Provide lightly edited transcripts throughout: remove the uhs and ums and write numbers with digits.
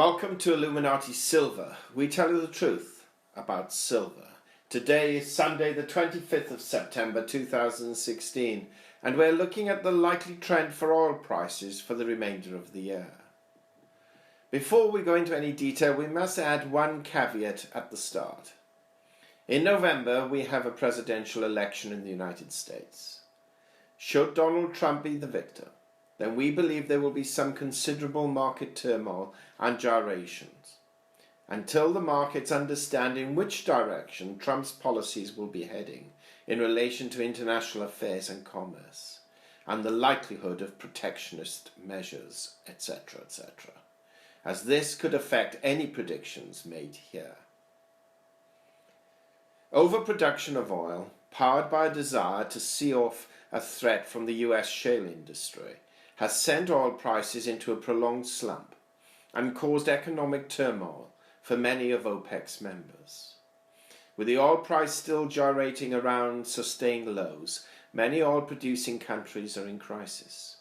Welcome to Illuminati Silver. We tell you the truth about silver. Today is Sunday the 25th of September 2016 and we're looking at the likely trend for oil prices for the remainder of the year. Before we go into any detail, we must add one caveat at the start. In November we have a presidential election in the United States. Should Donald Trump be the victor, then we believe there will be some considerable market turmoil and gyrations until the markets understand in which direction Trump's policies will be heading in relation to international affairs and commerce, and the likelihood of protectionist measures, etc., etc., as this could affect any predictions made here. Overproduction of oil, powered by a desire to see off a threat from the US shale industry, has sent oil prices into a prolonged slump and caused economic turmoil for many of OPEC's members. With the oil price still gyrating around sustained lows, many oil-producing countries are in crisis.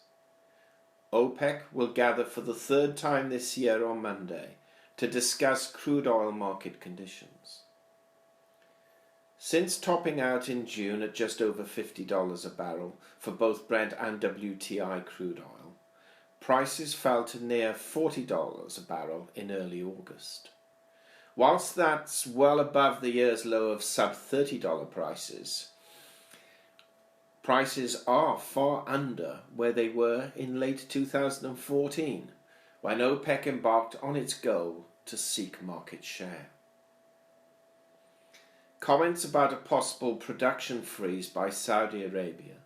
OPEC will gather for the third time this year on Monday to discuss crude oil market conditions. Since topping out in June at just over $50 a barrel for both Brent and WTI crude oil, prices fell to near $40 a barrel in early August. Whilst that's well above the year's low of sub-$30 prices, prices are far under where they were in late 2014, when OPEC embarked on its goal to seek market share. Comments about a possible production freeze by Saudi Arabia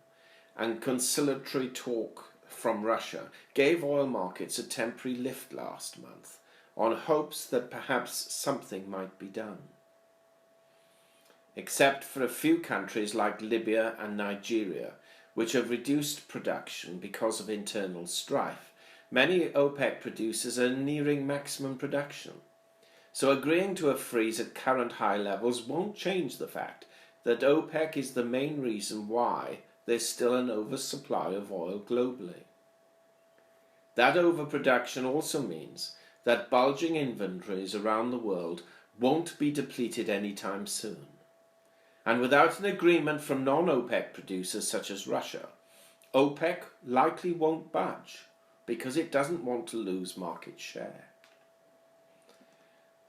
and conciliatory talk from Russia gave oil markets a temporary lift last month on hopes that perhaps something might be done. Except for a few countries like Libya and Nigeria, which have reduced production because of internal strife, many OPEC producers are nearing maximum production. So agreeing to a freeze at current high levels won't change the fact that OPEC is the main reason why there's still an oversupply of oil globally. That overproduction also means that bulging inventories around the world won't be depleted anytime soon. And without an agreement from non-OPEC producers such as Russia, OPEC likely won't budge because it doesn't want to lose market share.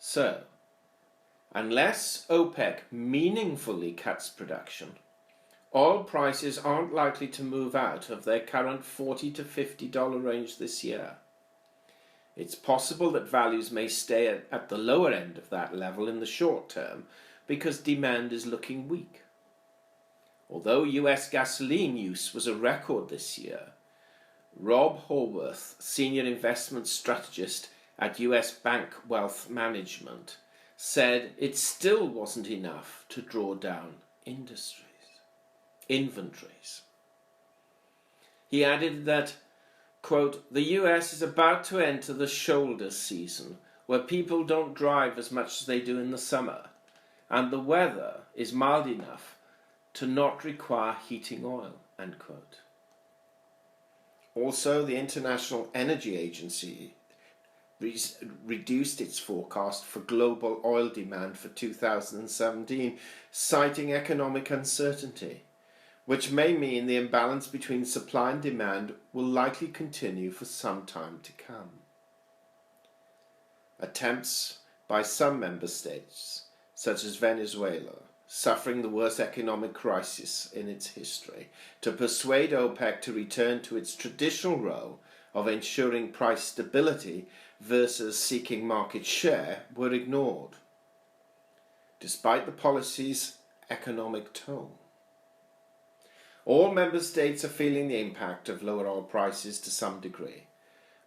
So, unless OPEC meaningfully cuts production, oil prices aren't likely to move out of their current $40 to $50 range this year. It's possible that values may stay at the lower end of that level in the short term because demand is looking weak. Although US gasoline use was a record this year, Rob Horwath, senior investment strategist at US Bank Wealth Management, said it still wasn't enough to draw down inventories. He added that, quote, "The US is about to enter the shoulder season where people don't drive as much as they do in the summer, and the weather is mild enough to not require heating oil," end quote. Also, the International Energy Agency reduced its forecast for global oil demand for 2017, citing economic uncertainty, which may mean the imbalance between supply and demand will likely continue for some time to come. Attempts by some member states, such as Venezuela, suffering the worst economic crisis in its history, to persuade OPEC to return to its traditional role of ensuring price stability versus seeking market share were ignored, despite the policy's economic toll. All member states are feeling the impact of lower oil prices to some degree,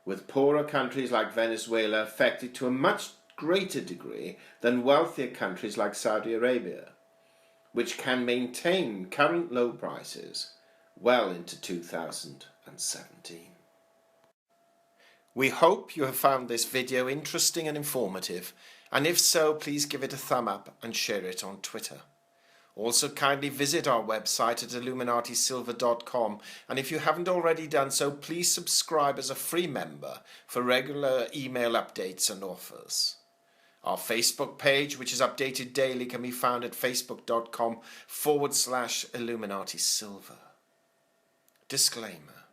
with poorer countries like Venezuela affected to a much greater degree than wealthier countries like Saudi Arabia, which can maintain current low prices well into 2017. We hope you have found this video interesting and informative, and if so, please give it a thumb up and share it on Twitter. Also, kindly visit our website at illuminatisilver.com, and if you haven't already done so, please subscribe as a free member for regular email updates and offers. Our Facebook page, which is updated daily, can be found at facebook.com/illuminatisilver. Disclaimer.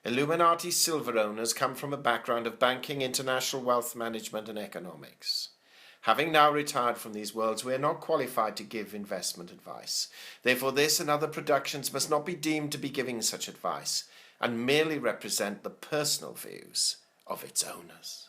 Illuminati Silver owners come from a background of banking, international wealth management and economics. Having now retired from these worlds, we are not qualified to give investment advice. Therefore, this and other productions must not be deemed to be giving such advice and merely represent the personal views of its owners.